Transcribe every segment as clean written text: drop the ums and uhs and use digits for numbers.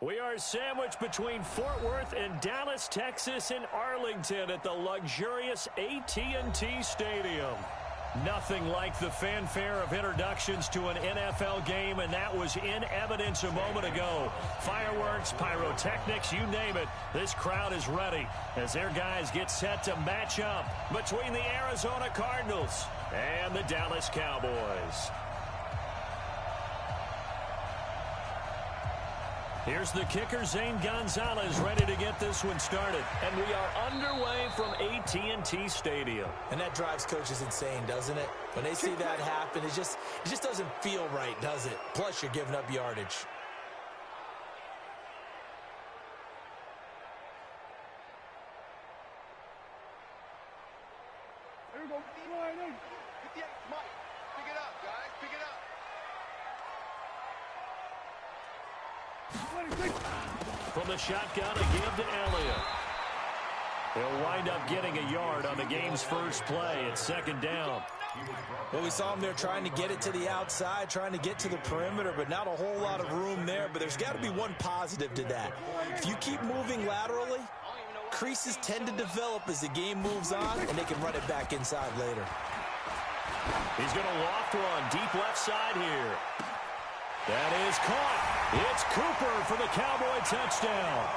We are sandwiched between Fort Worth and Dallas, Texas, in Arlington at the luxurious AT&T Stadium. Nothing like the fanfare of introductions to an NFL game, and that was in evidence a moment ago. Fireworks, pyrotechnics, you name it. This crowd is ready as their guys get set to match up between the Arizona Cardinals and the Dallas Cowboys. Here's the kicker, Zane Gonzalez, ready to get this one started. And we are underway from AT&T Stadium. And that drives coaches insane, doesn't it? When they see that happen, it just doesn't feel right, does it? Plus, you're giving up yardage. There we go. Mike, pick it up, guys. Pick it up. From the shotgun, a give to Elliott. He'll wind up getting a yard on the game's first play. It's second down. Well, we saw him there trying to get it to the outside, trying to get to the perimeter, but not a whole lot of room there. But there's got to be one positive to that. If you keep moving laterally, creases tend to develop as the game moves on, and they can run it back inside later. He's going to loft one deep left side here. That is caught. It's Cooper for the Cowboy touchdown.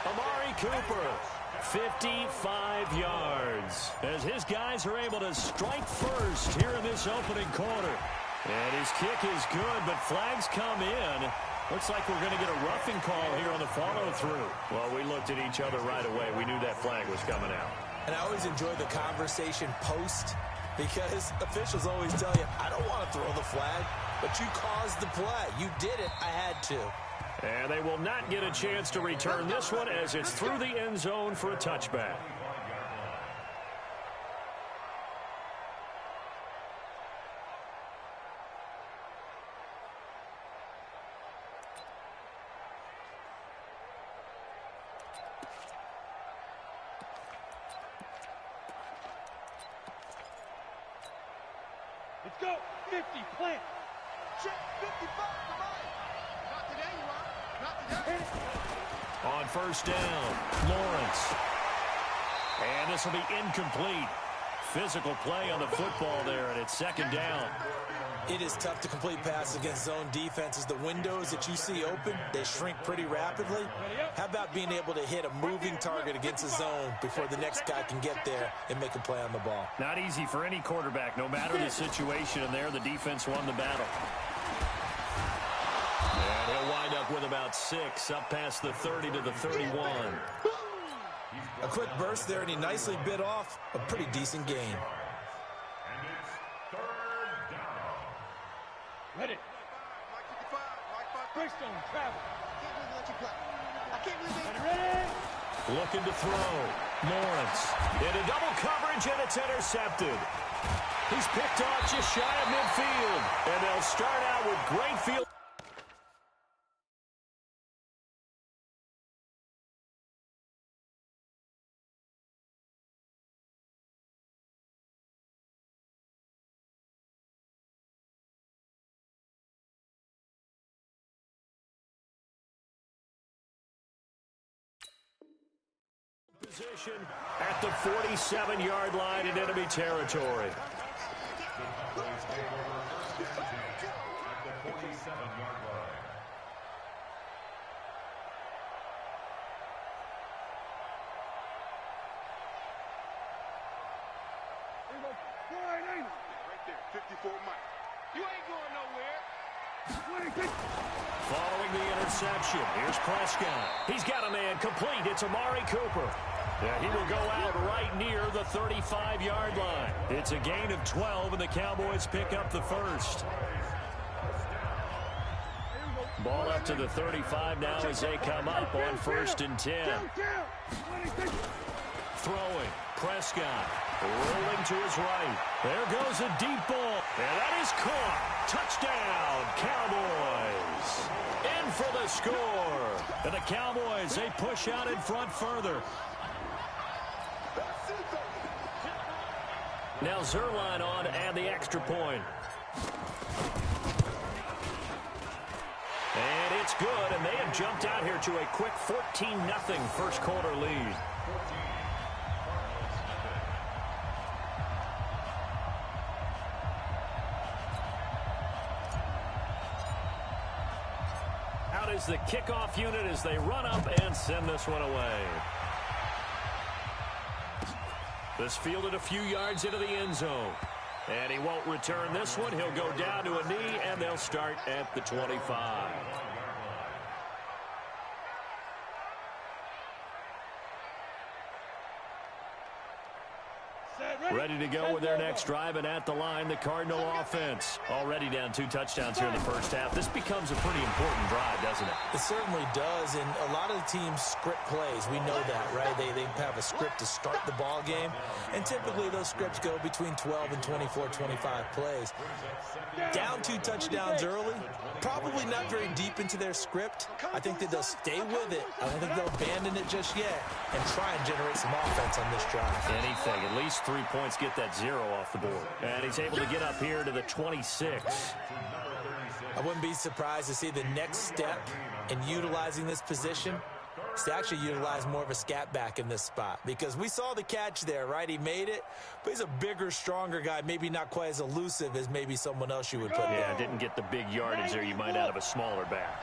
Amari Cooper, 55 yards, as his guys are able to strike first here in this opening quarter. And his kick is good, but flags come in. Looks like we're going to get a roughing call here on the follow-through. Well, we looked at each other right away. We knew that flag was coming out. And I always enjoy the conversation post, because officials always tell you, I don't want to throw the flag, but you caused the play. You did it. I had to. And they will not get a chance to return this one as it's through the end zone for a touchback. Let's go. 50, plant. Check, 55, come on. Not today, you are. Not today. On first down, Lawrence. And this will be incomplete. Physical play on the football there, and it's second down. It is tough to complete passes against zone defenses. The windows that you see open, they shrink pretty rapidly. How about being able to hit a moving target against a zone before the next guy can get there and make a play on the ball? Not easy for any quarterback, no matter the situation, and there the defense won the battle. And he'll wind up with about 6, up past the 30 to the 31. A quick burst there, and he nicely bit off a pretty decent gain. And it's third down. Ready. Mike 55, Mike 5. Greystone, travel. I can't believe they let you play. I can't believe they... Ready? Looking to throw. Lawrence into double coverage, and it's intercepted. He's picked off just shy of midfield. And they'll start out with great field. Position at the 47-yard line in enemy territory. Right there, 54 Mike. You ain't going nowhere. Following the interception, here's Prescott. He's got a man complete. It's Amari Cooper. Yeah, he will go out right near the 35-yard line. It's a gain of 12, and the Cowboys pick up the first. Ball up to the 35 now as they come up on 1st and 10. Throwing, Prescott rolling to his right. There goes a deep ball, and that is caught. Touchdown, Cowboys. In for the score. And the Cowboys, they push out in front further. Now Zerline on and the extra point. And it's good, and they have jumped out here to a quick 14-0 first quarter lead. Out is the kickoff unit as they run up and send this one away. This fielded a few yards into the end zone. And he won't return this one. He'll go down to a knee, and they'll start at the 25. Ready to go with their next drive, and at the line, the Cardinal offense. Already down 2 touchdowns here in the first half. This becomes a pretty important drive, doesn't it? It certainly does, and a lot of the teams script plays. We know that, right? They have a script to start the ball game, and typically those scripts go between 12 and 24, 25 plays. Down 2 touchdowns early, probably not very deep into their script. I think that they'll stay with it. I don't think they'll abandon it just yet and try and generate some offense on this drive. Anything, at least 3 points, get that 0 off the board. And he's able to get up here to the 26. I wouldn't be surprised to see the next step in utilizing this position is to actually utilize more of a scat back in this spot, because we saw the catch there, right? He made it, but he's a bigger, stronger guy, maybe not quite as elusive as maybe someone else you would put there. Yeah, didn't get the big yardage there you might out of a smaller back.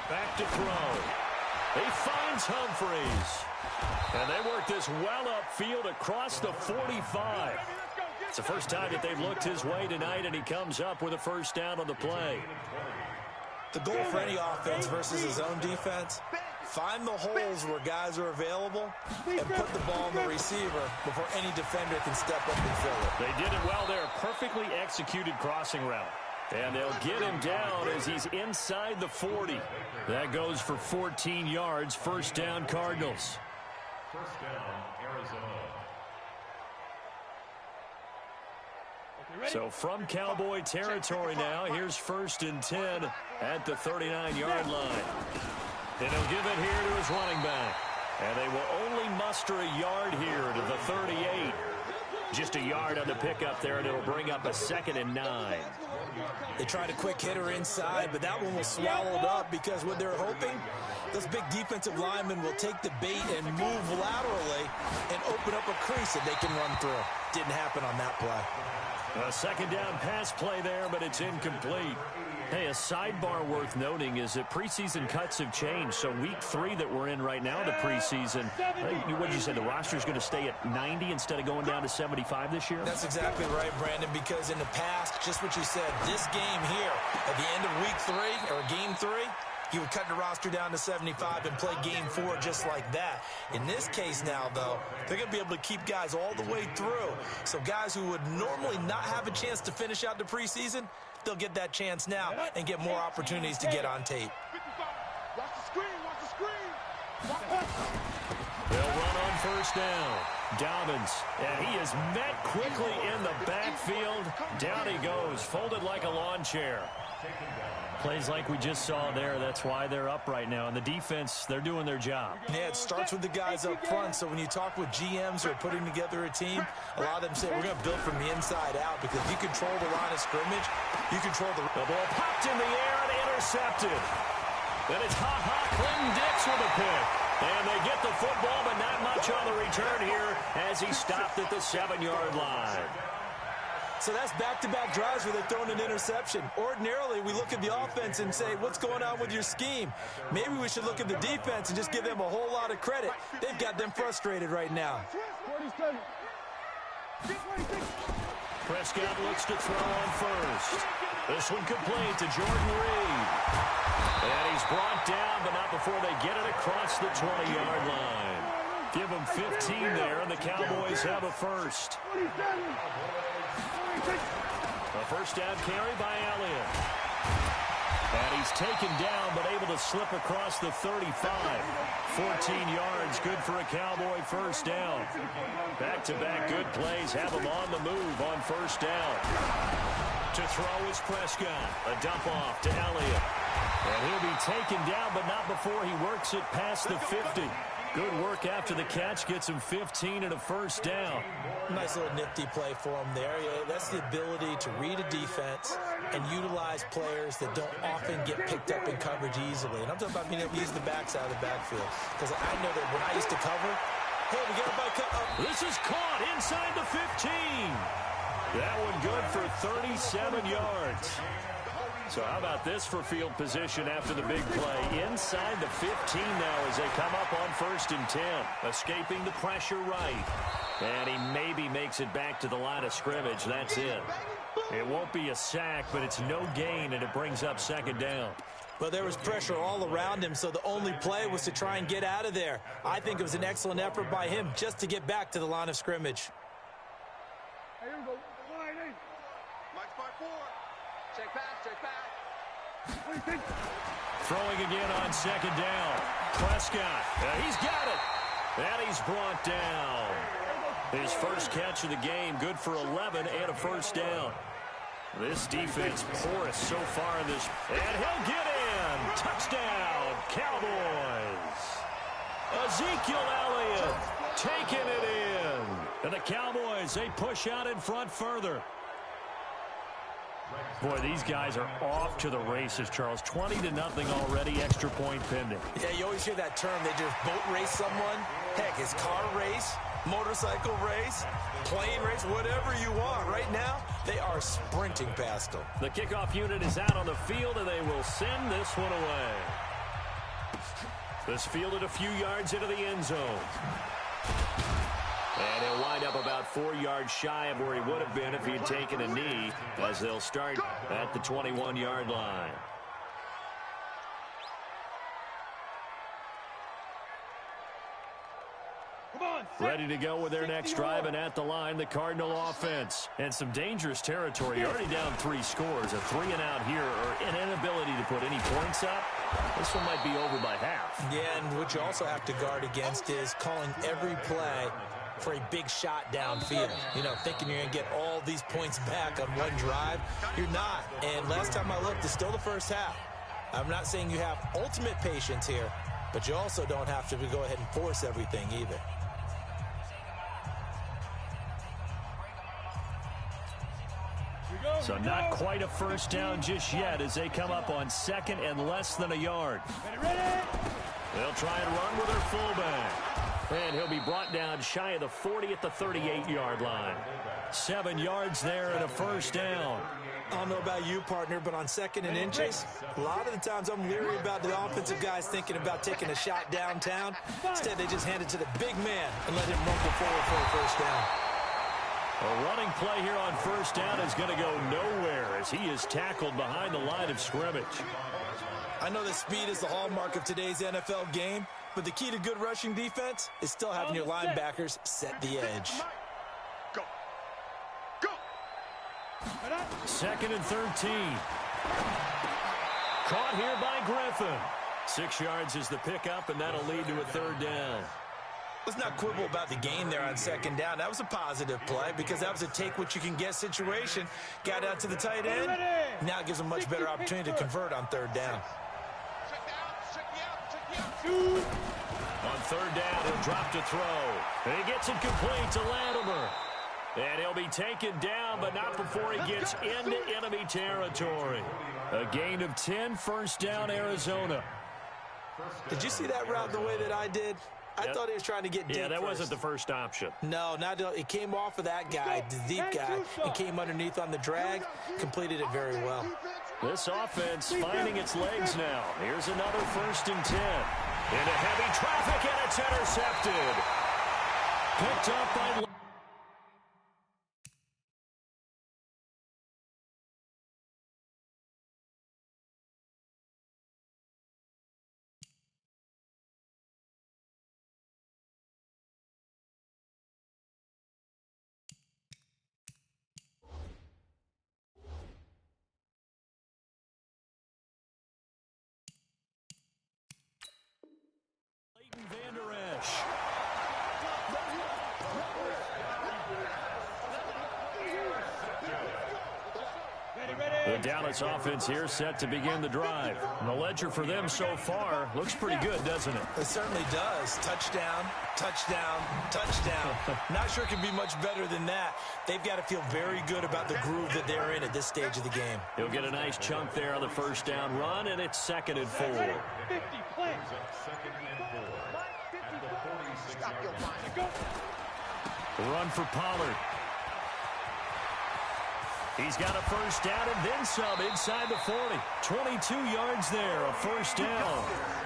Back to throw. He finds Humphreys. And they work this well upfield across the 45. It's the first time that they've looked his way tonight, and he comes up with a first down on the play. The goal for any offense versus his own defense, find the holes where guys are available and put the ball on the receiver before any defender can step up and fill it. They did it well there. Perfectly executed crossing route. And they'll get him down as he's inside the 40. That goes for 14 yards. First down, Cardinals. First down, Arizona. So from Cowboy territory now, here's 1st and 10 at the 39-yard line. And he'll give it here to his running back. And they will only muster a yard here to the 38. Just a yard on the pickup there, and it'll bring up a 2nd and 9. They tried a quick hitter inside, but that one was swallowed up because what they're hoping, those big defensive linemen will take the bait and move laterally and open up a crease that they can run through. Didn't happen on that play. A 2nd down pass play there, but it's incomplete. Hey, a sidebar worth noting is that preseason cuts have changed. So week 3 that we're in right now, the preseason, what did you say, the roster's going to stay at 90 instead of going down to 75 this year? That's exactly right, Brandon, because in the past, just what you said, this game here, at the end of week 3, or game 3, you would cut the roster down to 75 and play game 4 just like that. In this case now, though, they're going to be able to keep guys all the way through. So guys who would normally not have a chance to finish out the preseason, they'll get that chance now and get more opportunities to get on tape. Watch the screen, watch the screen. They'll run on first down. Dobbins, and he is met quickly in the backfield. Down he goes, folded like a lawn chair. Plays like we just saw there. That's why they're up right now. And the defense, they're doing their job. Yeah, it starts with the guys up front. So when you talk with GMs who are putting together a team, a lot of them say we're going to build from the inside out, because if you control the line of scrimmage, you control the ball popped in the air and intercepted. Then it's Clinton-Dix with a pick. And they get the football, but not much on the return here as he stopped at the 7-yard line. So that's back-to-back drives where they're throwing an interception. Ordinarily, we look at the offense and say, what's going on with your scheme? Maybe we should look at the defense and just give them a whole lot of credit. They've got them frustrated right now. Prescott looks to throw on first. This one complete to Jordan Reed. And he's brought down, but not before they get it across the 20-yard line. Give him 15 there, and the Cowboys have a first. A first down carry by Elliott. And he's taken down, but able to slip across the 35. 14 yards, good for a Cowboy first down. Back-to-back good plays have him on the move on first down. To throw is Prescott. A dump off to Elliott. And he'll be taken down, but not before he works it past the 50. Good work after the catch. Gets him 15 and a first down. Nice little nifty play for him there. Yeah, that's the ability to read a defense and utilize players that don't often get picked up in coverage easily. And I'm talking about being able to use the backside of the backfield. Because I know that when I used to cover, hey, we got a bike cut up. This is caught inside the 15. That one good for 37 yards. So how about this for field position after the big play? Inside the 15 now as they come up on 1st and 10. Escaping the pressure right. And he maybe makes it back to the line of scrimmage. That's it. It won't be a sack, but it's no gain, and it brings up 2nd down. Well, there was pressure all around him, so the only play was to try and get out of there. I think it was an excellent effort by him just to get back to the line of scrimmage. Here we go. Mike 5-4. Check back. Throwing again on 2nd down. Prescott. He's got it. And he's brought down. His first catch of the game, good for 11 and a first down. This defense porous so far in this. And he'll get in. Touchdown, Cowboys. Ezekiel Elliott taking it in. And the Cowboys, they push out in front further. Boy, these guys are off to the races, Charles. 20-0 already, extra point pending. Yeah, you always hear that term. They just boat race someone. Heck, it's car race, motorcycle race, plane race, whatever you want. Right now, they are sprinting past them. The kickoff unit is out on the field, and they will send this one away. This fielded a few yards into the end zone. And he'll wind up about 4 yards shy of where he would have been if he had taken a knee, as they'll start at the 21-yard line. Ready to go with their next drive, and at the line, the Cardinal offense. And some dangerous territory. Already down 3 scores. A 3-and-out here, or an inability to put any points up. This one might be over by half. Yeah, and what you also have to guard against is calling every play for a big shot downfield. You know, thinking you're going to get all these points back on one drive. You're not. And last time I looked, it's still the first half. I'm not saying you have ultimate patience here, but you also don't have to go ahead and force everything either. So not quite a first down just yet as they come up on 2nd and less than a yard. They'll try and run with their fullback. And he'll be brought down shy of the 40 at the 38-yard line. 7 yards there and a first down. I don't know about you, partner, but on 2nd and inches, a lot of the times I'm leery about the offensive guys thinking about taking a shot downtown. Instead, they just hand it to the big man and let him rumble forward for a first down. A running play here on first down is going to go nowhere as he is tackled behind the line of scrimmage. I know that speed is the hallmark of today's NFL game, but the key to good rushing defense is still having your linebackers set the edge. Go. 2nd and 13. Caught here by Griffin. 6 yards is the pickup, and that'll lead to a 3rd down. Let's not quibble about the gain there on 2nd down. That was a positive play because that was a take-what-you-can-get situation. Got out to the tight end. Now it gives them a much better opportunity to convert on 3rd down. On 3rd down, he'll drop to throw. And he gets it complete to Latimer. And he'll be taken down, but not before he gets into enemy territory. A gain of 10, first down, Arizona. Did you see that route the way that I did? I thought he was trying to get deep. Yeah, that first. wasn't the first option. No, it came off of that guy, the deep guy, and came underneath on the drag, completed it very well. This offense finding its legs now. Here's another 1st and 10. Into heavy traffic, and it's intercepted. Picked up by... The Dallas offense here set to begin the drive. And the ledger for them so far looks pretty good, doesn't it? It certainly does. Touchdown, touchdown, touchdown. Not sure it can be much better than that. They've got to feel very good about the groove that they're in at this stage of the game. He'll get a nice chunk there on the first down run, and it's 2nd and 4. 50 plays. 2nd and 4. At the 46. Run for Pollard. He's got a first down and then some inside the 40. 22 yards there, a first down.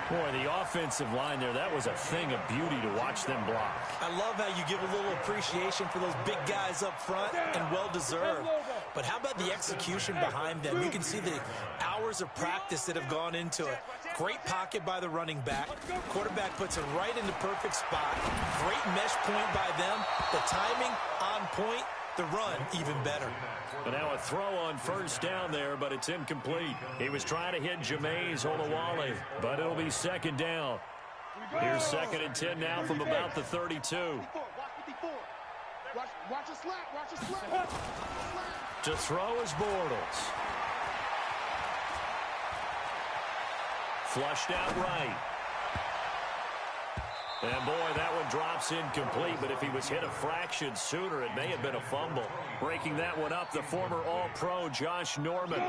Boy, the offensive line there, that was a thing of beauty to watch them block. I love how you give a little appreciation for those big guys up front, and well-deserved. But how about the execution behind them? You can see the hours of practice that have gone into it. Great pocket by the running back. Quarterback puts it right in the perfect spot. Great mesh point by them. The timing on point. The run even better. But now a throw on first down there, but it's incomplete. He was trying to hit Jameis Olawale, but it'll be 2nd down. Here's 2nd and 10 now from about the 32. Watch a slap. Watch a slap. To throw is Bortles. Flushed out right. And, boy, that one drops incomplete, but if he was hit a fraction sooner, it may have been a fumble. Breaking that one up, the former All-Pro Josh Norman.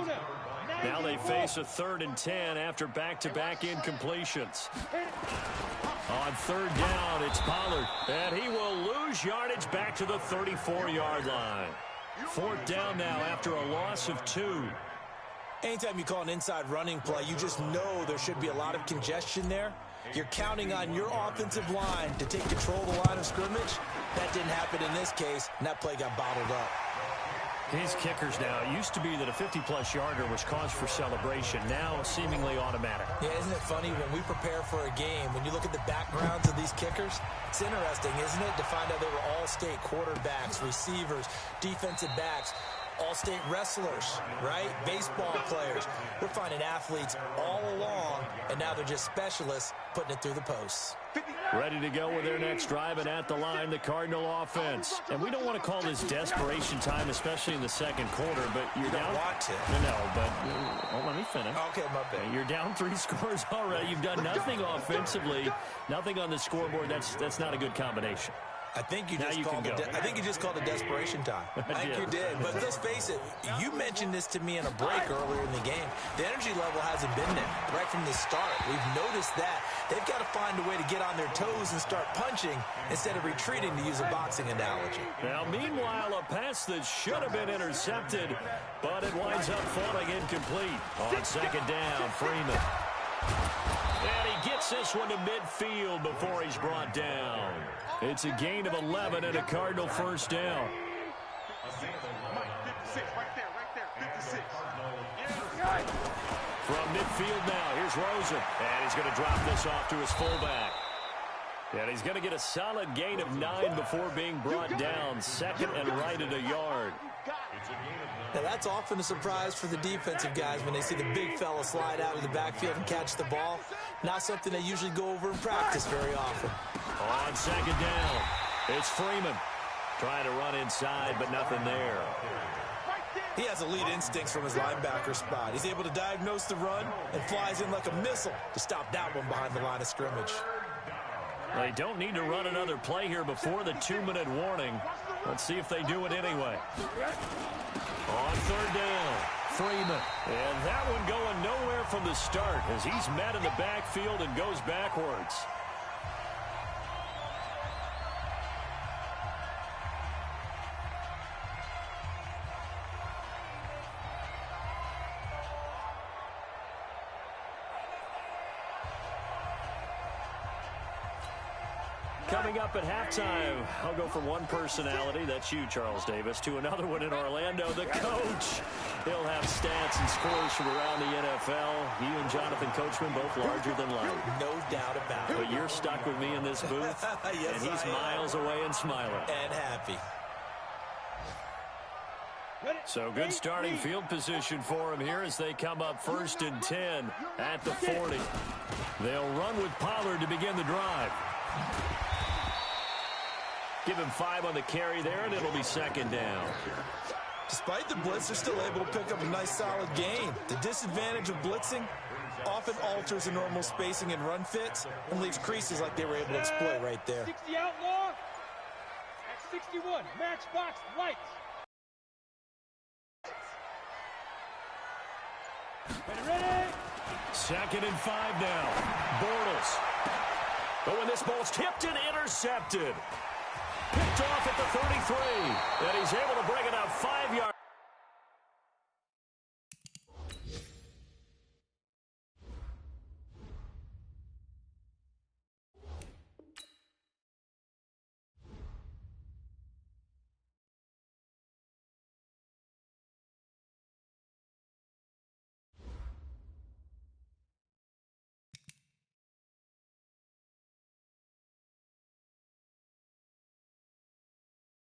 Now they face a 3rd and 10 after back-to-back incompletions. On 3rd down, it's Pollard, and he will lose yardage back to the 34-yard line. 4th down now after a loss of 2. Anytime you call an inside running play, you just know there should be a lot of congestion there. You're counting on your offensive line to take control of the line of scrimmage. That didn't happen in this case, and that play got bottled up. These kickers now, it used to be that a 50-plus yarder was cause for celebration. Now seemingly automatic. Yeah, isn't it funny when we prepare for a game, when you look at the backgrounds of these kickers, it's interesting, isn't it, to find out they were all-state quarterbacks, receivers, defensive backs, all-state wrestlers, right? Baseball players. We're finding athletes all along, and now they're just specialists putting it through the posts. Ready to go with their next drive, and at the line, the Cardinal offense. And we don't want to call this desperation time, especially in the 2nd quarter, but you're down. Don't want to. No, but let me finish. Okay, my bad. You're down 3 scores already. You've done nothing offensively, nothing on the scoreboard. That's not a good combination. I think you just called it desperation time. I think you did. But let's face it, you mentioned this to me in a break earlier in the game. The energy level hasn't been there right from the start. We've noticed that. They've got to find a way to get on their toes and start punching instead of retreating, to use a boxing analogy. Now, meanwhile, a pass that should have been intercepted, but it winds up falling incomplete. On 2nd down, Freeman. And he gets this one to midfield before he's brought down. It's a gain of 11 and a Cardinal first down. 56, right there, 56. From midfield now, here's Rosen. And he's going to drop this off to his fullback. And he's going to get a solid gain of 9 before being brought down. 2nd and right at a yard. Now, that's often a surprise for the defensive guys when they see the big fella slide out of the backfield and catch the ball. Not something they usually go over in practice very often. On 2nd down, it's Freeman. Trying to run inside, but nothing there. He has elite instincts from his linebacker spot. He's able to diagnose the run and flies in like a missile to stop that one behind the line of scrimmage. They don't need to run another play here before the 2-minute warning. Let's see if they do it anyway. On 3rd down, Freeman. And that one going nowhere from the start as he's met in the backfield and goes backwards. Coming up at halftime, I'll go from one personality, that's you, Charles Davis, to another one in Orlando, the coach. He'll have stats and scores from around the NFL. You and Jonathan Coachman, both larger than life. No doubt about it. But you're stuck with me in this booth, yes, and he's miles away and smiling. And happy. So good starting field position for him here as they come up 1st and 10 at the 40. They'll run with Pollard to begin the drive. Give him 5 on the carry there, and it'll be 2nd down. Despite the blitz, they're still able to pick up a nice, solid gain. The disadvantage of blitzing often alters the normal spacing and run fits and leaves creases like they were able to exploit right there. 60 outlaw. At 61, matchbox lights. Ready? 2nd and 5 now. Bortles. But when this ball's tipped and intercepted. Picked off at the 33. And he's able to bring it out 5